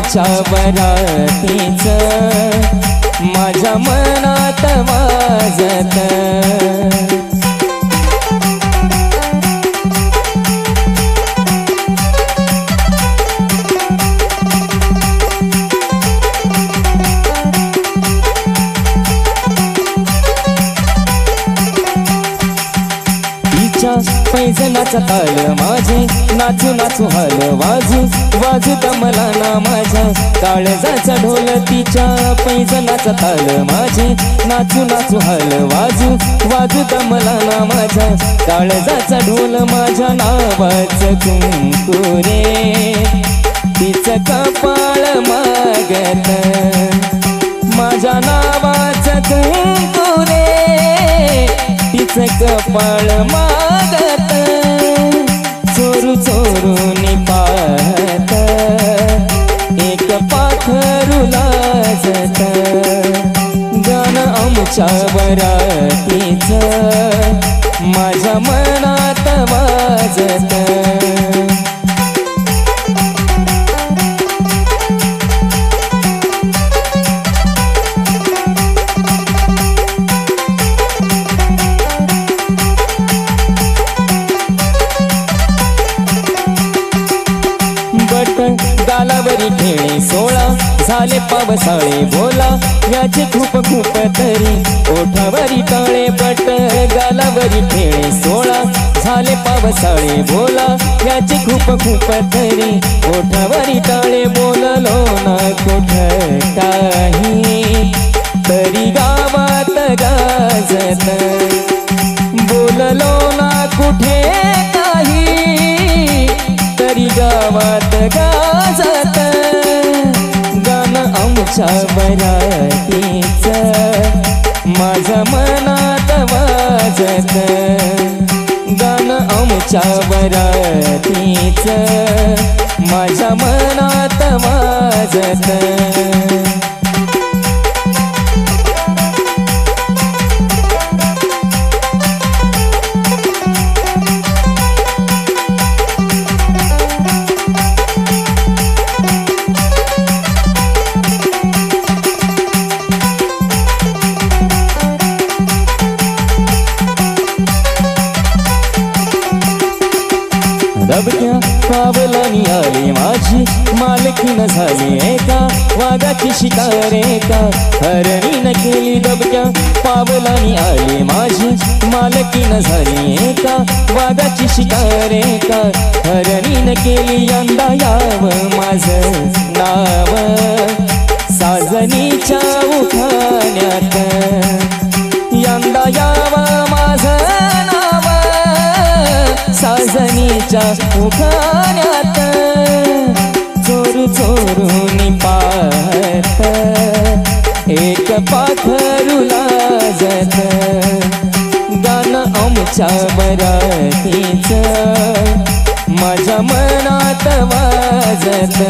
आमच्या बरातीचं माझ्या मनात वाजत। पैजनाचा ताल माझे नाचू नाचू हाल वाजू वाजू दमला ना माझ्या काळजाचा ढोल तिच्या पैजनाचा ताल माझे नाचू नाचू हाल वाजू वाजू दमला ना माझ्या काळजाचा ढोल माझ्या नावाचं कुंकू रे तिचं कपाळ मागत माझ्या नावाचं कुंकू रे तिचं कपाळ मागत चोरू चोरून पाहत एक पाखरू लाजत गाणं आमच्या बरातीचं माझ्या मनात वाजत। गालावरी खेळे सोळा झाले पावसाळे बोला याचे खूप खूप तरी ओठावरी टाळे बट गालावरी खेळे सोळा झाले पावसाळे बोला याचे खूप खूप तरी ओठावरी टाळे बोललो ना कुठ काही तरी गावात गाजत बोललो ना कुठे काही तरी गावात गाजत गाणं आमच्या बरातीचं माझ्या मनात वाजत गाणं आमच्या बरातीचं माझ्या मनात वाजत। दबक्या पावलानी आली माझी मालकीन झाली एका वाघाची शिकार एका हरणीन केली दबक्या पावलानी आली माझी मालकीन झाली एका वाघाची शिकार एका हरणीन केली यंदा यावं माझं नाव साजनीच्या उखाण्यात यंदा यावं माझं नाव साजनीच्या उखाण्यात चोरू चोरून पाहत एक पाखरू लाजत गाणं आमच्या बरातीचं माझ्या मनात वाजत।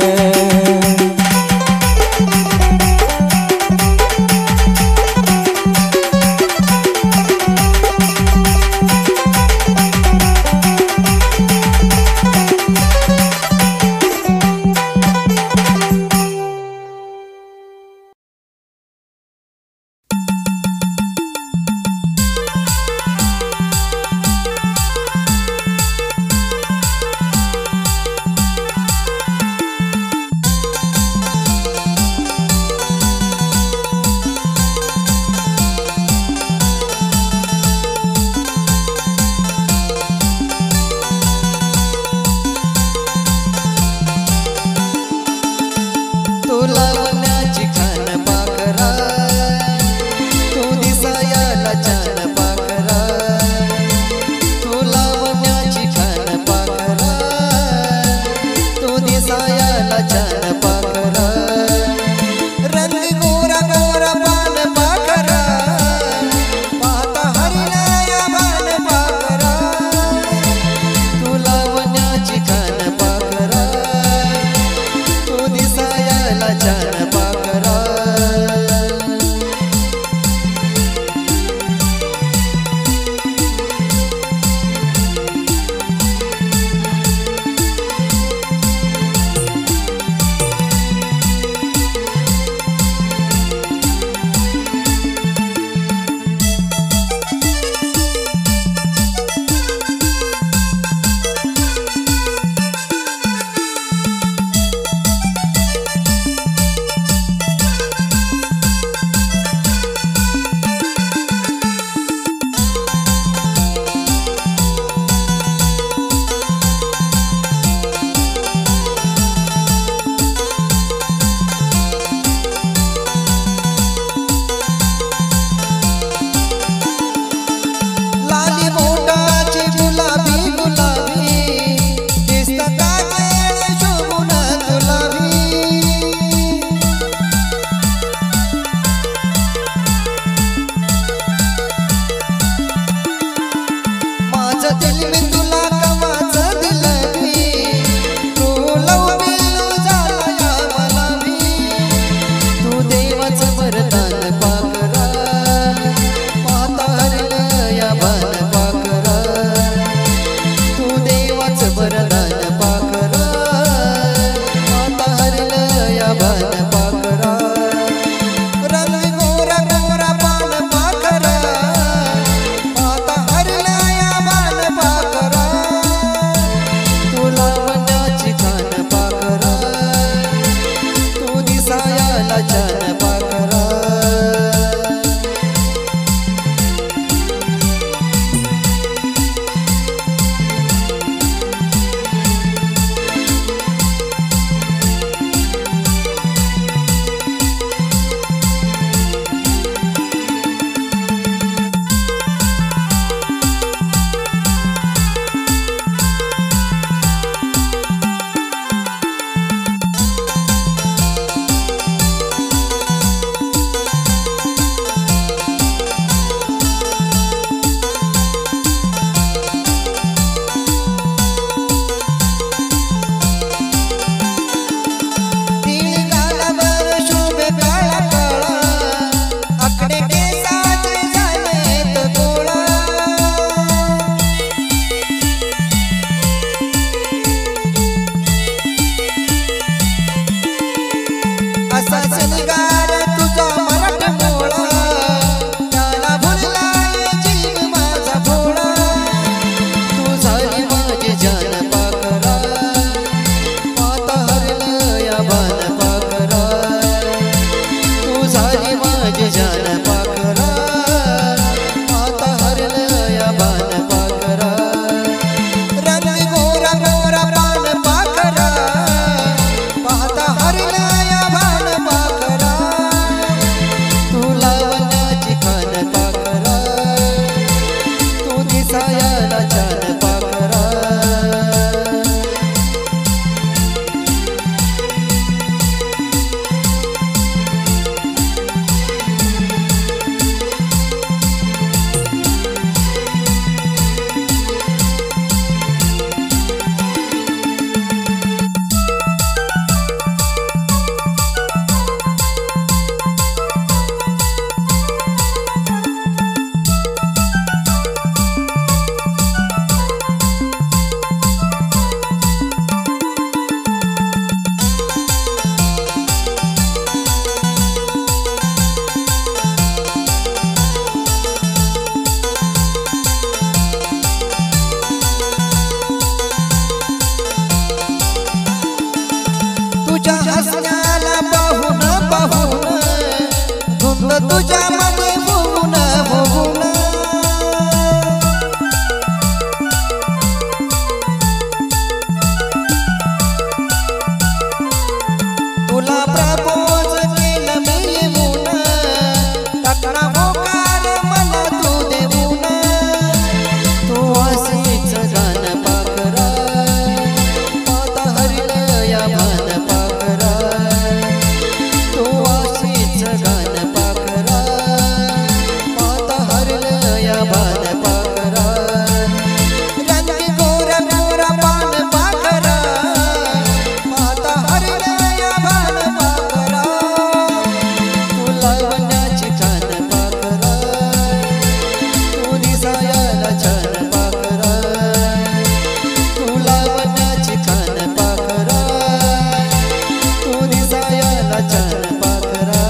असाच निगार तुझा मराठी मोळा त्याला भुललाय जीव माझा भोळा तू झाली माझी जान पाखरा आता हरलं या भान पाखरा तू झाली माझी जान पाखरा आता हरलं या भान पाखरा रंग गोरा गोरा पान पाखरा पाहता हरलं या भान पाखरा तू लावण्याची खान पाखरा तू दिसायला छान पाखरा तुझ्या हसण्याला पाहून पाहून धुंद तुझ्या मध्ये होऊन होऊन तुला प्रपोज केलं मी येऊन टाकला होकार मला तू देऊन तू अशीच गाणं पाखरा आता हरलं या भान पाखरा तू अशीच गाणं पाखरा आता हरलं या भान पाखरा रंग गोरा गोरा पान पाखरा आता हरलं या भान पाखरा तू लावण्याची खान पाखरा तू दिसायला छान पाखरा तू लावण्याची खान पाखरा तू दिसायला छान पाखरा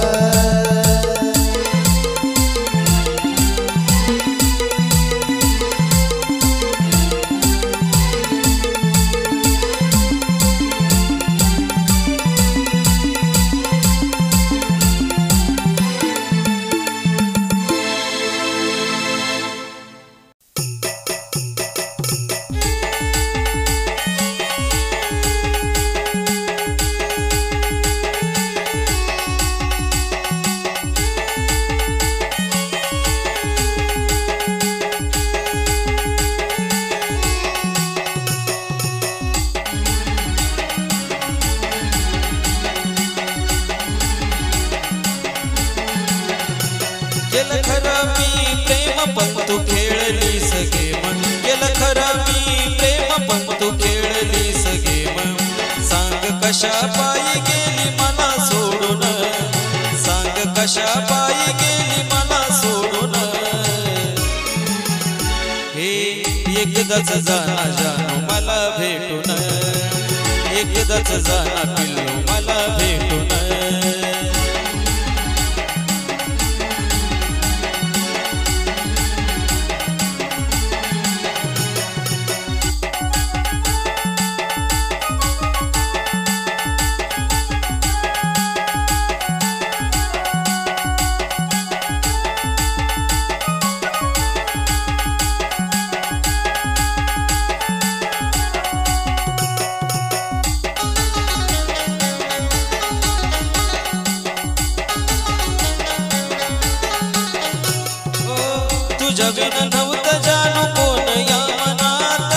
गेलं खरं मी प्रेम पण तू खेळलीस गेम गेलं खरं मी प्रेम पण तू खेळलीस गेम सांग कशा पायी गेली मला सोडून सांग कशा पायी गेली मला सोडून हे एकदाच जाना जानू मला भेटून एकदाच जाना पिल्लू मला भेटून तुझ्या बिन नव्हतं जानू कोण या मनात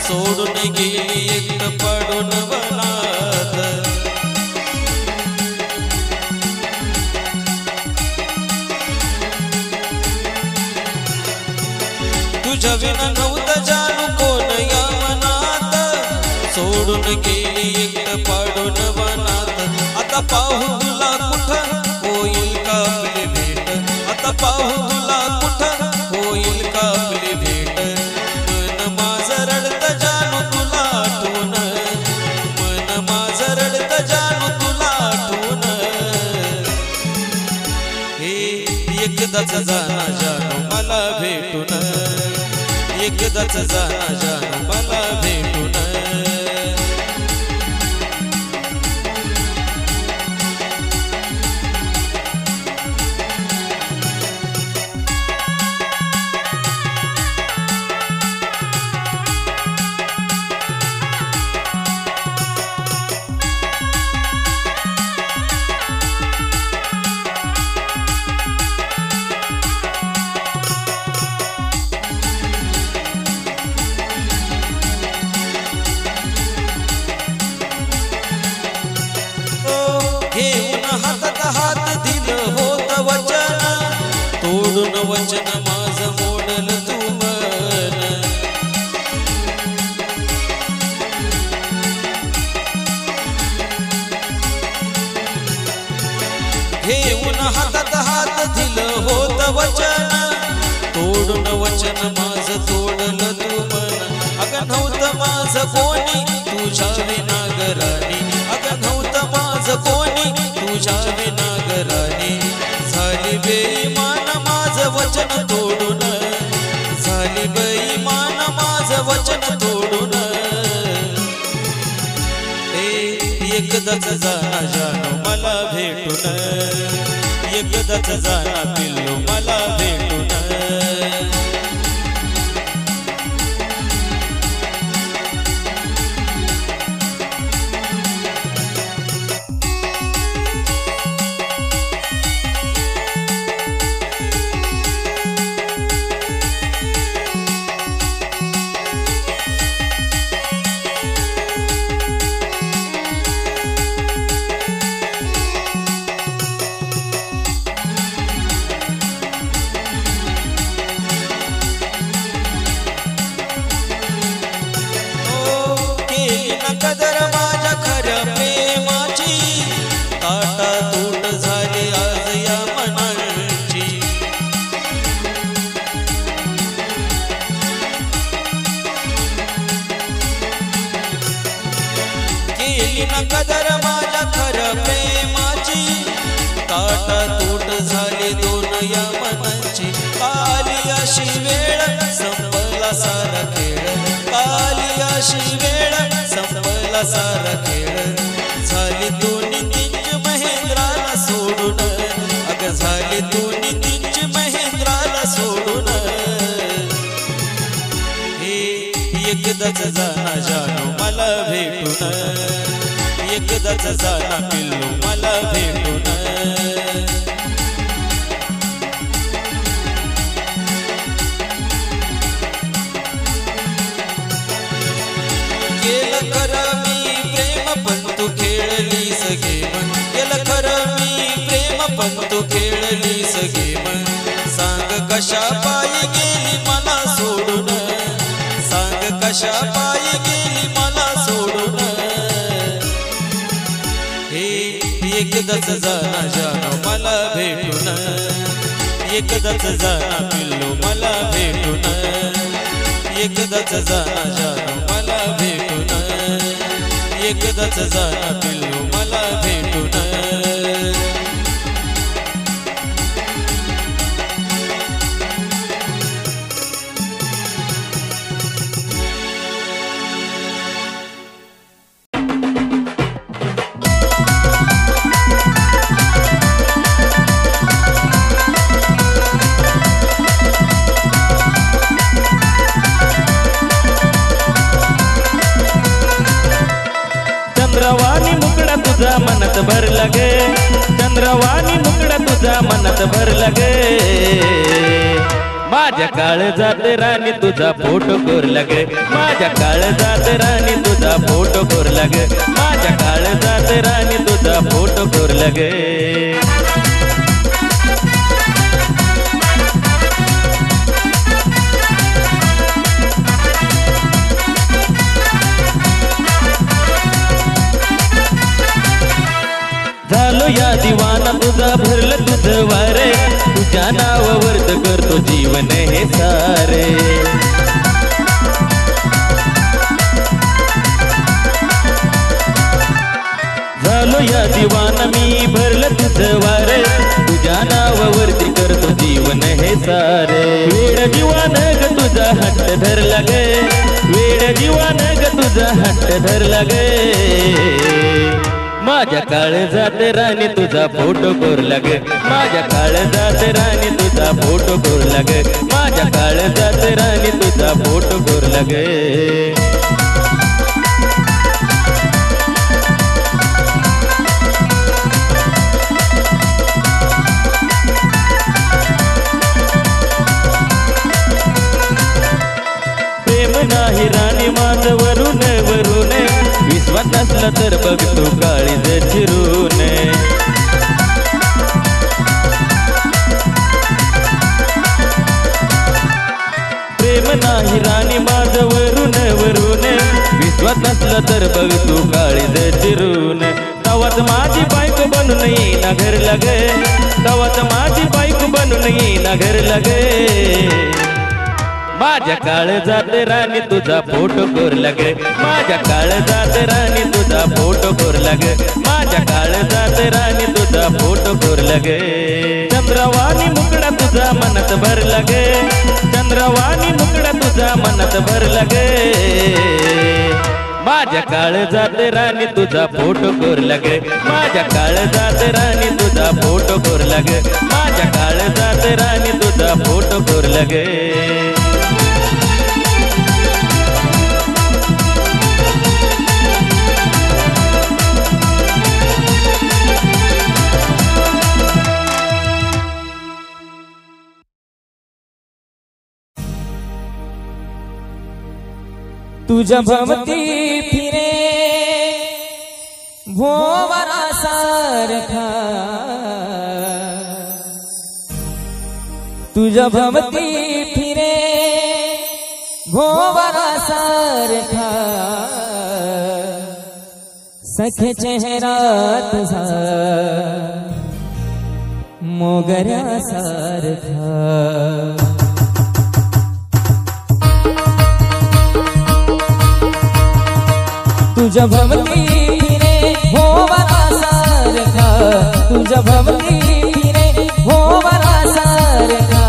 सोडून गेली एकटं पडून वनात तुझ्या बिन नव्हतं जानू कोण या मनात सोडून गेली एकटं पडून वनात आता पाहू तुला कुठं होईल का आपली भेट आता पाहू तुला कुठं होईल का आपली भेट मन माझं रडतं जानू तुला आठवून मन माझं रडतं जानू तुला आठवून एकदाच जाना जानू मला भेटून एकदाच जाना जानू मला भेटून घेऊन हातात हात दिलं होत वचन तोडून वचन माझं मोडल तू मन घेऊन हातात हात दिलं होत वचन तोडून वचन माझं तोडल तू मन अगं नव्हतं माझं कोणी तुझ्या विनागराणी अगं नव्हतं माझं कोणी तुझ्या विनागराणी झाली बेईमान माझं वचन तोडून झाली बेईमान माझं वचन तोडून एकदाच जाना जानू मला भेटून एकदाच जाना पिल्लू मला भेटून कदर माझ्या खऱ्या प्रेमाची ताटा तूट झाली आज या मनाची केली ना कदर माझ्या खऱ्या प्रेमाची ताटा तूट झाली दोन या मनाची आली अशी वेळ संपला सारा खेळ आली अशी वेळ संपला सारा खेळ झाली दोन्ही तीन महेंद्राला सोडून अगं झाली दोन्ही तीन महेंद्राला सोडून हे एकदाच जाना जानू मला भेटून एकदाच जाना पिल्लू मला भेटून केलं खरं मी प्रेम पण तू खेळलीस गेम केलं खरं मी प्रेम पण तू खेळलीस गेम सांग कशा पायी गेली मला सोडून सांग कशा पायी गेली मला सोडून हे एकदाच जाना जानू मला भेटून एकदाच जाना पिल्लू मला भेटून एकदाच जाना जानू मला भेटून एकदाच जाना पिल्लू मला भेटून चंद्रवाणी मुकड़ा तुझा मनात भरला गे चंद्रवाणी मुकड़ा तुझा मनात भरला गे माझ्या काळजात राणी तुझा फोटो कोरला गे माझ्या काळजात राणी तुझा फोटो कोरला गे माझ्या काळजात राणी तुझा फोटो कोरला गे झालो या दिवाना तुझा भरलं तुझं वारे तुझ्या नावावरच करतो जीवन हे सारे झालो या दिवाना मी भरलं तुझं वारे तुझ्या नावावरती करतो जीवन धरला ग वेड जीवानं ग तुझा हट्ट धरला ग माझ्या काळजात राणी तुझा फोटो कोरला ग माझ्या काळजात राणी तुझा फोटो कोरला ग माझ्या काळजात राणी तुझा फोटो कोरला ग नाही राणी माझं वरून वरून विश्वास नसला तर बघ तू काळीज चिरून प्रेम नाही राणी माझं वरून वरून विश्वास नसला तर बघ तू काळीज चिरून तवाच माझी बायको बनून येईना घर लागे तवाच माझी बायको बनून येईना घर लागे माझ्या काळजात राणी तुझा फोटो कोरला ग माझ्या काळजात राणी तुझा फोटो कोरला ग माझ्या काळजात राणी तुझा फोटो कोरला ग चंद्रवाणी मुकडा तुझा मनात भरला ग चंद्रवाणी मुकडा तुझा मनात भरला ग माझ्या काळजात राणी तुझा फोटो कोरला ग माझ्या काळजात राणी तुझा फोटो कोरला ग माझ्या काळजात राणी तुझा फोटो कोरला ग तुझ्या भवती फिरे भोवरा सारखा तुझ्या भवती फिरे भोवरा सारखा सखे चेहरा तुझा मोगऱ्या सारखा तुझ्या भवती फिरे भोवरा सारखा तुझ्या भवती फिरे भोवरा सारखा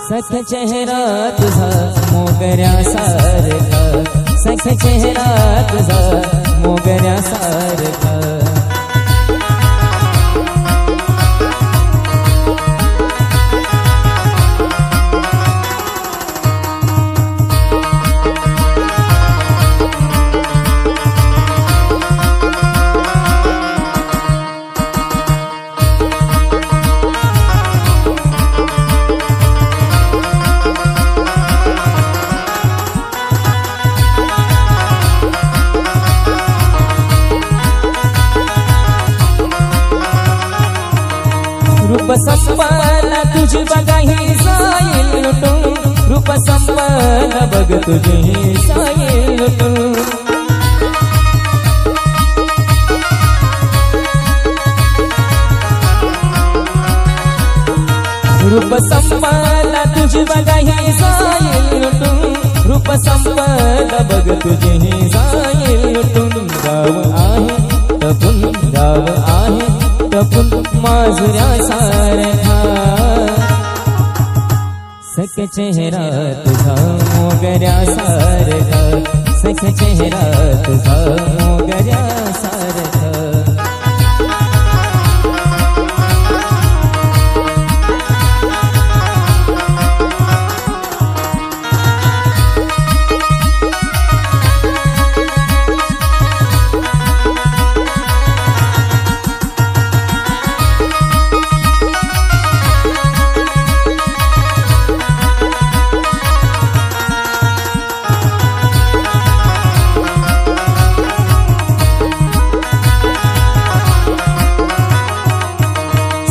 सख चेहरा तुझा मोगऱ्या सारखा सख चेहरा तुझा मोगऱ्या सारखा रूप संपन्न तुझी बघाही जाईल लुटून रूप संपन्न बघ तुझी जाईल लुटून रूप संपन्न तुझी बघाही जाईल लुटून रूप संपन्न बघ तुझी जाईल लुटून गाव आहे तपून गाव आहे तपून माजुऱ्या सारखा सख चेहरा तुझा मोगऱ्या सारखा सख चेहरा तुझा मोगऱ्या सारखा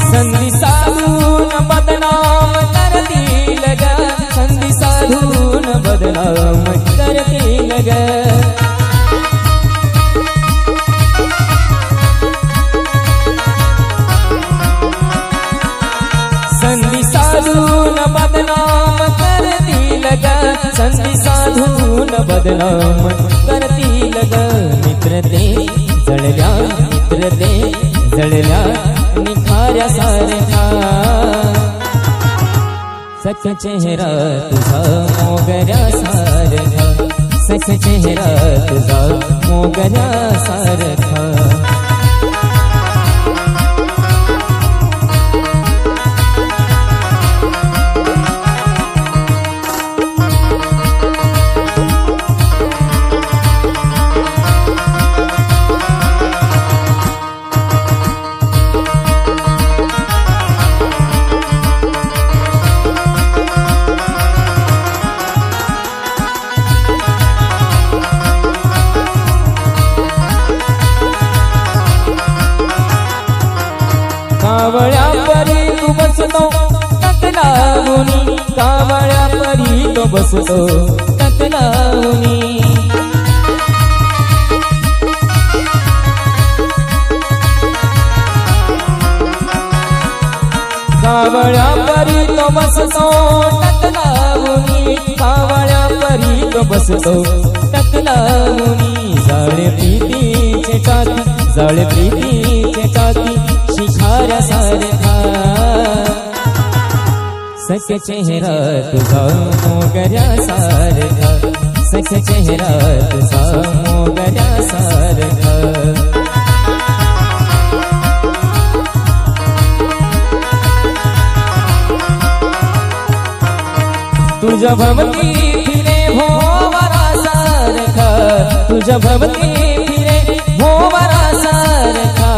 संधी साधून बदनाम करतील ग संधी साधून बदनाम करतील ग संधी साधून बदनाम करतील ग संधी साधून बदनाम करतील ग मित्र ते जळल्या मित्र ते जळल्या निखाऱ्या सारखा सख्या चेहरा तुझा मोगऱ्यासारखा, सख्या चेहरा तुझा मोगऱ्यासारखा. कावळ्या परी तू बसतो टकलावणी, कावळ्या परी तो बसतो टकलावणी. कावळ्या परी तो बसतो टकलावणी, कावळ्या परी तो बसतो टकलावणी. जाळे प्रीतीचे टाकी, जाळे प्रीतीचे टाकी शिखाऱ्यासारखा. सख्या चेहरा तुझा मोगऱ्यासारखा, सख्या चेहरा तुझा मोगऱ्यासारखा. तुझ्या भवती फिरे भोवरासारखा, तुझ्या भवती फिरे भोवरासारखा.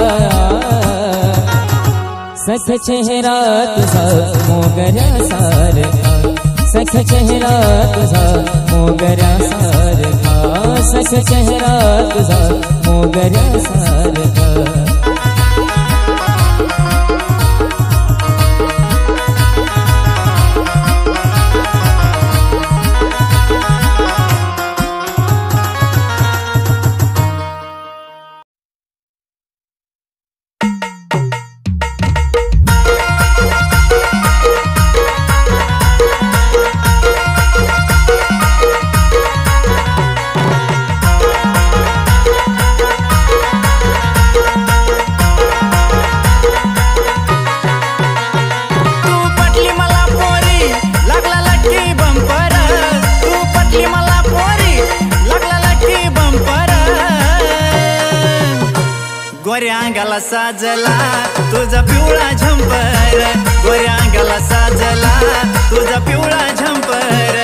सख्या चेहरा तुझा मोगऱ्यासारखा, सख्या चेहरा तुझा मोगऱ्यासारखा, सख्या चेहरा तुझा मोगऱ्यासारखा. गोऱ्या अंगाला साजला तुझा पिवळा झंपर, गोऱ्या अंगाला साजला तुझा पिवळा झंपर.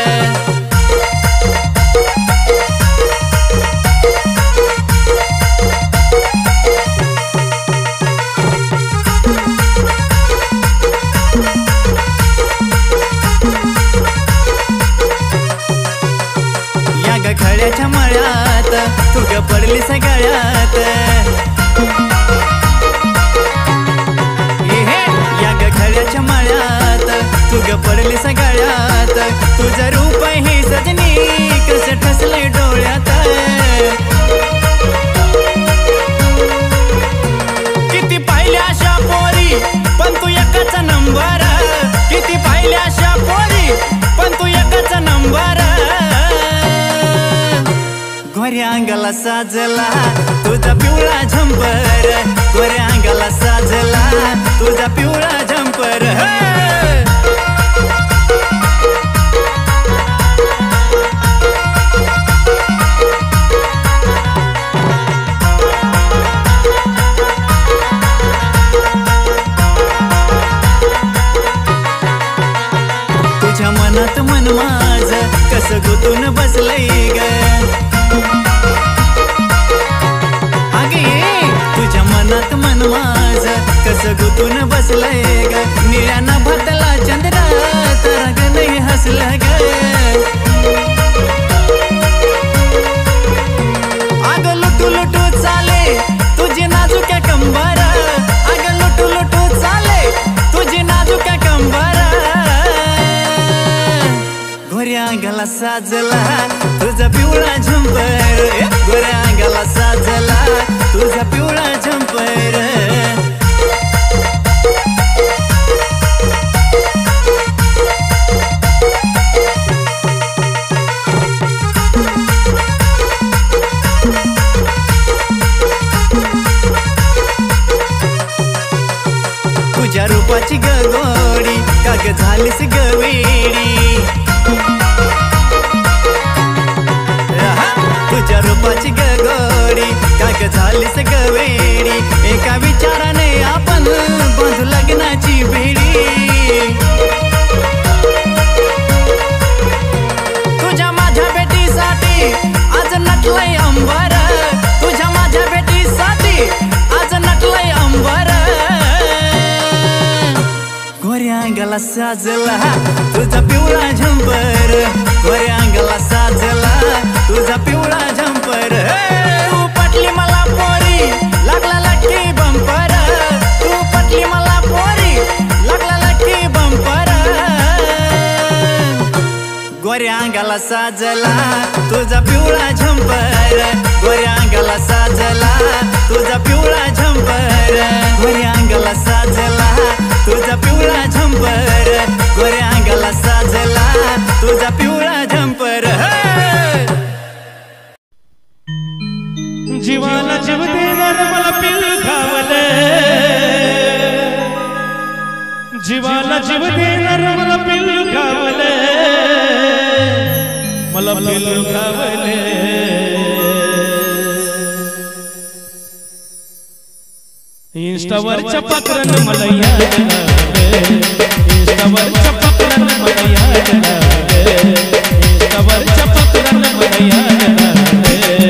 या ग खड्याच्या मळ्यात तू ग पडली सगळ्यात, या ग खड्याच्या मळ्यात तू ग पडली सगळ्यात. तुझं रूप ही सजनी कसं ठसले डोळ्यात. किती पाहिल्या अशा पोरी पण तू एकाच नंबर, किती पाहिल्या अशा पोरी पण तू एकाच नंबर. गोऱ्या अंगाला साजला तुझा पिवळा झंपर, गोऱ्या अंगाला साजला तुझा पिवळा झंपर. तुझ्या मनात मन माझ कसं गुतून बसलंय ग, तुझ्या मनात मन माझ कसं गुतून बसलंय ग. निळ्यानं भरतला चंद्र तर ग नाही हसलं ग. अग लुटू लुटू चाले तुझी नाजुक्या कंबर, अग लुटू लुटू चाले तुझी नाजुक्या कंबर. गोऱ्या अंगाला साजला तुझा पिवळा झंपर, गोऱ्या अंगाला साजला तुझा पिवळा झंपर. तुझ्या रूपाची गगोडी का काग झालीस गवेडी तुझ्या रूपाची गगोडी काग झालीस गवेडी एका विचाराने आपण बांधू लग्नाची बेडी तुझ्या माझ्या बेटीसाठी आज नटलंय अंबर तुझ्या माझ्या बेटीसाठी आज नटलंय अंबर गोऱ्या अंगाला साजला तुझा पिवळा झंपर गोऱ्या अंगाला साजला तुझा पिवळा झंपर तू पटली मला पोरी लागला लक्की बंपर तू पटली मला पोरी लागला लक्की बंपर गोऱ्या अंगाला साजला तुझा पिवळा झंपर गोऱ्या अंगाला साजला तुझा पिवळा झंपर गोऱ्या अंगाला साजला तुझा पिवळा झंपर गोऱ्या अंगाला साजला तुझा पिवळा झंपर जीवाला जीव देणार मला पिल्लू खावले जीवाला जीव देणार मला पिल्लू खावले मला पिल्लू खावले इंस्टावरच्या पाखरानं मला याद लागले इंस्टावरच्या पाखरानं मला याद लागले इंस्टावरच्या पाखरानं मला याद लागले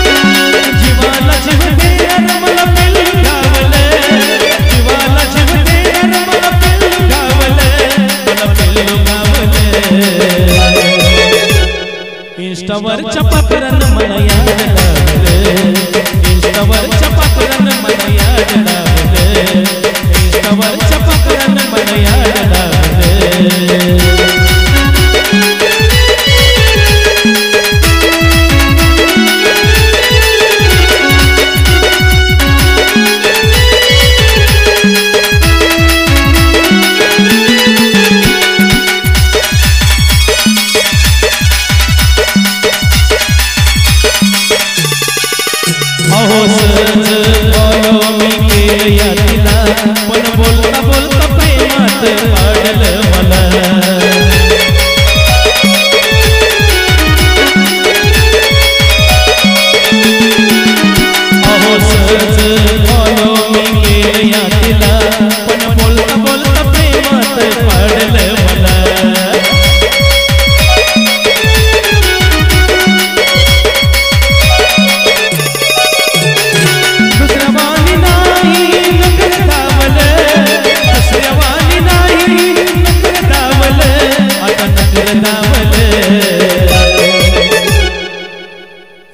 जीवाला जीव देणार मला पिल्लू खावले जीवाला जीव देणार मला पिल्लू खावले मला पिल्लू खावले इंस्टावरच्या पाखरानं मला याद लागले इंस्टावरच्या पाखरानं मला याद लागले इंस्टावरच्या पाखरानं मला याद लागले पण बोलता बोलता प्रेमात पाडलं मला अहो सहज फॉलो मी केलं या तिला पण बोलता बोलता प्रेमात पाडलं मला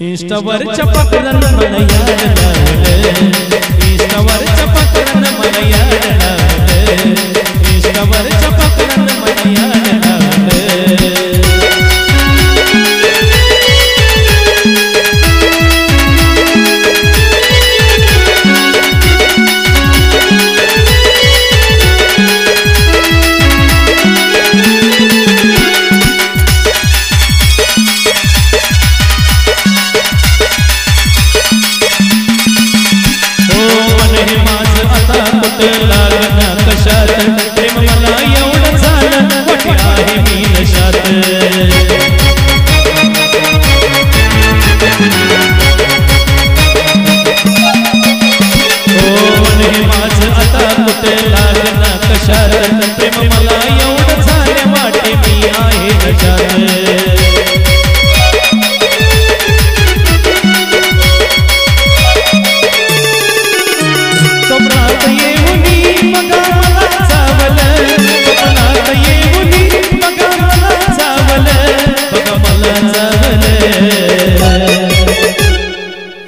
इंस्टावरच्या पाखरानं मला याद लागले इंस्टावरच्या पाखरानं मला याद लागले इंस्टावरच्या पाखरानं मला याद लागले लागना कशात प्रेम मला एवढं झालं कुठे आहे मी नशात हे माझं आता कुठे लागना कशात प्रेम मला एवढं झालं वाटे मी आहे नशात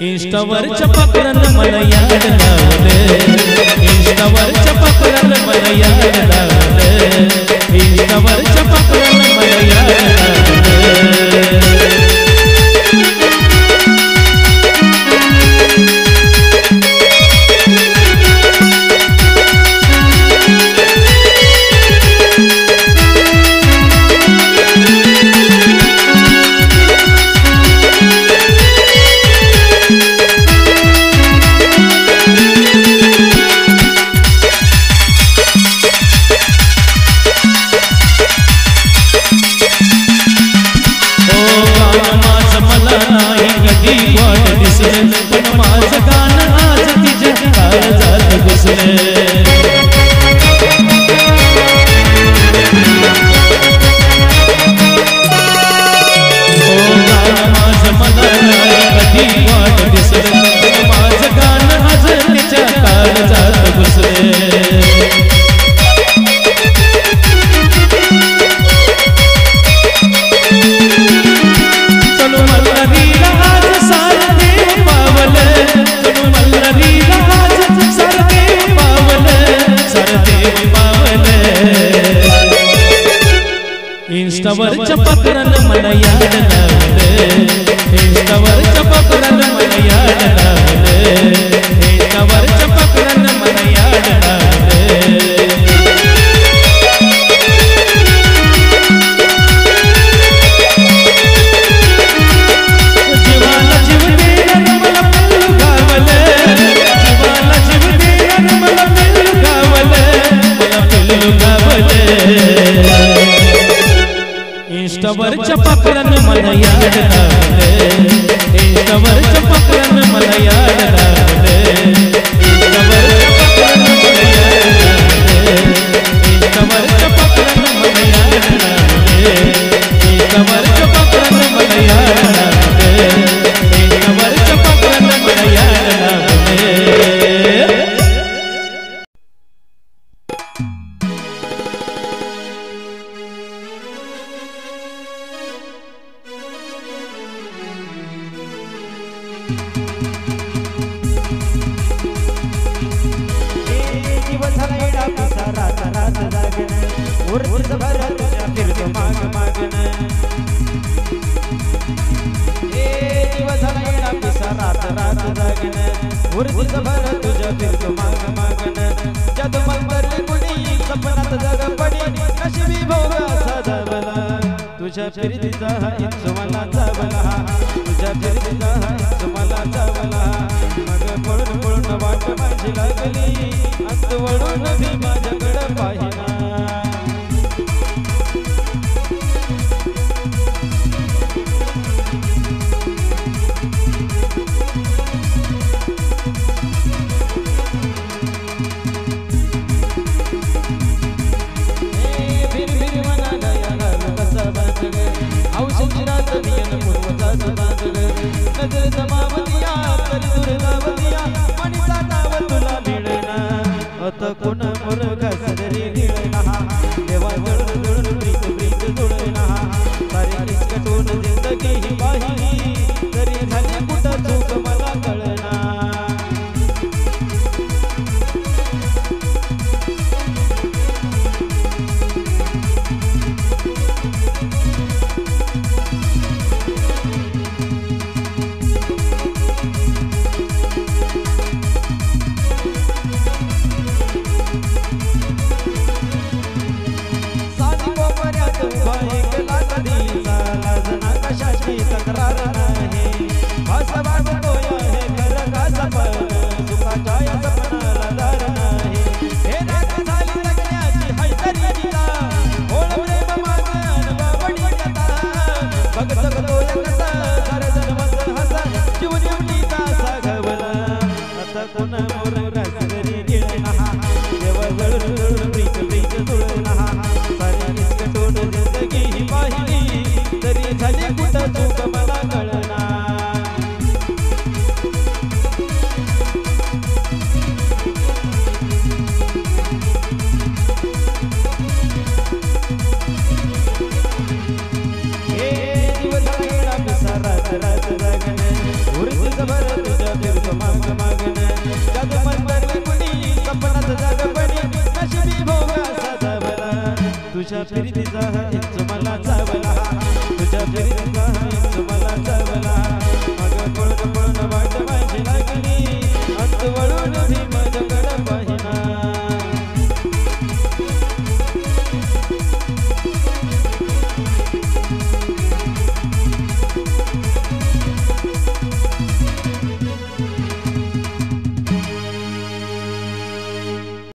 इंस्टावरच्या पाखरानं मला याद लागले इंस्टावरच्या पाखरानं मला याद लागले इंस्टावरच्या पाखरानं मला याद लागले मला याड लावलं इंस्टावरच्या पाखरानं मला याड लावलं इंस्टावरच्या पाखरानं मला याड लावलं जीवाला जीव देणारं मला पिल्लू गावलं जीवाला जीव देणारं मला पिल्लू गावलं मला पिल्लू गावलं इंस्टावरच्या पाखरानं मला याड लावलं इंस्टावरच्या पाखरानं मला याड लावलं इंस्टावरच्या पाखरानं मला याड लावलं इंस्टावरच्या पाखरानं मला याड लावलं इंस्टावरच्या पाखरानं मला याड लावलं इंस्टावरच्या पाखरानं मला याड लावलं तुझ्या फिरतीचा हा इंच मला चावला तुझ्या फिरतीचा हा इंच मला चावला मग पळून पळून वाट माझी लागली अंत वळून भी माझ्याकडं पाहिना नजर जमावतिया तरी दुर्गावतिया मणीचा नाव तुला मिळेना आता कोण मुरगा सदरी गिळेना देवा जळून जळून प्रीत प्रीत जुळेना सारी निष्कटून जिंदगी ही वाहिली तरी झाली कुठं चूक मला कळना तक्रार नाही असं वाटतोय हे खरं का सपन सुखाच्या या सपनाला दार नाही हे राग झाली लग्नाची हैदरी जिला ओळ प्रेम माझं बावडी कथा बघ जगतोय कसा सारे जन्मच हसा जीव जीवनीचा सागवला आता कोण मोर रसरी गिळना देवा जळून जळून प्रीत प्रीत जुळना सारी निष्कटून जिंदगी ही पाहिली तरी झाली कुठं चूक मला कळना हे दिवस गेला कसा रात रात जागणं उरतीच भर तुझ्या फिरतो माग मागणं जादू मंतरली कुणी सपनात जागपणी नशिबी भोग असा जावला तुझ्या फिरतीचा हा इंच मला चावला तुझ्या फिरतीचा हा इंच मला चावला मग पळून पळून वाट माझी लागली अंत वळून भी